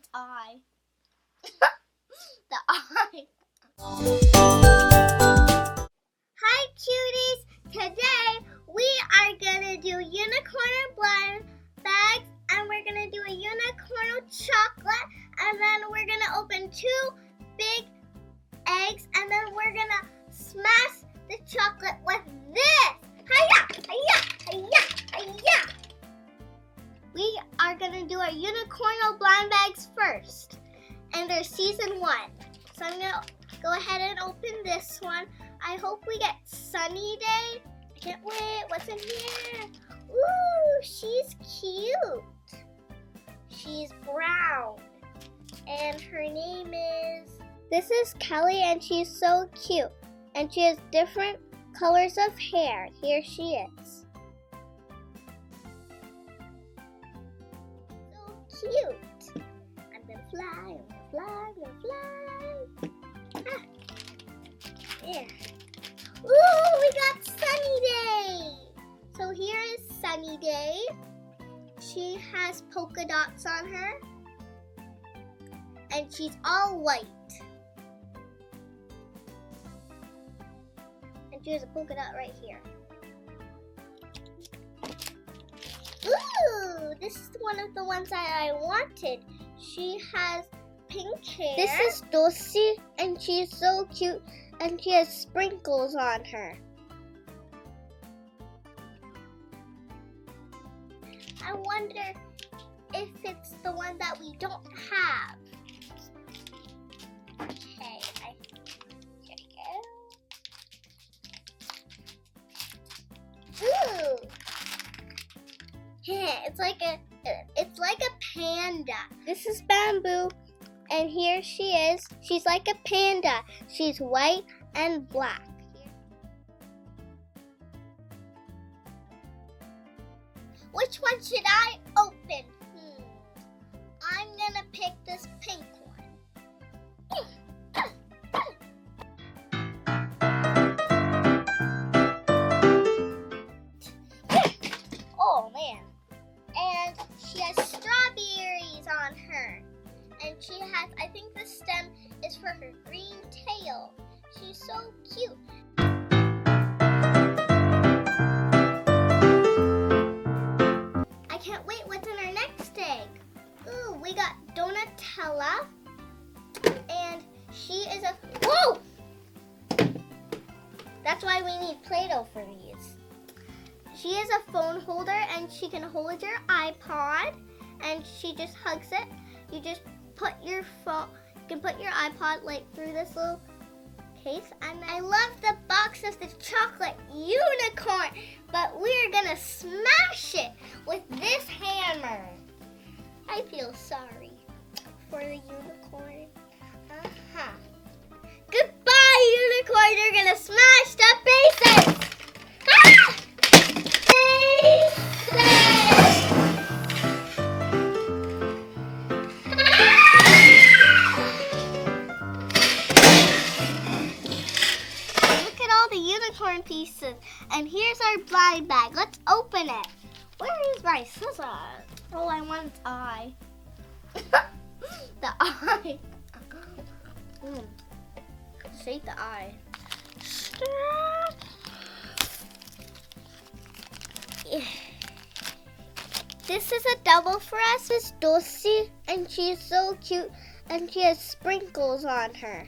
its eye. The eye. Hi, cuties. Today we are gonna do unicorn blind bags, and we're gonna do a unicorn chocolate, and then we're gonna open 2 big eggs, and then we're gonna smash the chocolate with this. Hiya! Hiya! Hiya! Hiya! We are gonna do our unicorn blind bags first, and they're season 1. So I'm gonna go ahead and open this one. I hope we get Sunny Day. I can't wait. What's in here? Ooh, she's cute. She's brown, and her name is. This is Kelly, and she's so cute, and she has different colors of hair. Here she is. So cute. I'm gonna fly, I'm gonna fly. Ah. Yeah. Ooh, we got Sunny Day. So here is Sunny Day. She has polka dots on her, and she's all white. And she has a polka dot right here. Ooh, this is one of the ones that I wanted. She has pink hair. This is Dulcie, and she's so cute, and she has sprinkles on her. I wonder if it's the one that we don't have. Okay, here we go. Ooh! Yeah, it's like a panda. This is Bamboo, and here she is. She's like a panda. She's white and black. Which one should I open? I'm gonna pick this pink one. Oh man. And she has strawberries on her. And she has, I think the stem is for her green tail. She's so cute. I can't wait what's in our next egg. Ooh, we got Donatella. And she is a, whoa! That's why we need Play-Doh for these. She is a phone holder, and she can hold your iPod, and she just hugs it. You just put your phone, you can put your iPod like through this little case. And I love the box of the chocolate unicorn, but we're gonna smash it with this hammer. I feel sorry for the unicorn. Goodbye, unicorn. You're gonna smash the bases. Ah! Look at all the unicorn pieces. And here's our blind bag. Let's open it. Where is my scissors? Oh, I want its eye. The eye. Shake the eye. This is a double for us. It's Dulcie, and she's so cute, and she has sprinkles on her.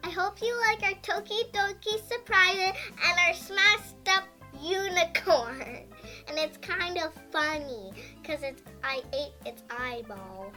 I hope you like our Toki Doki surprises and our smashed up unicorn. And it's kind of funny because I ate its eyeball.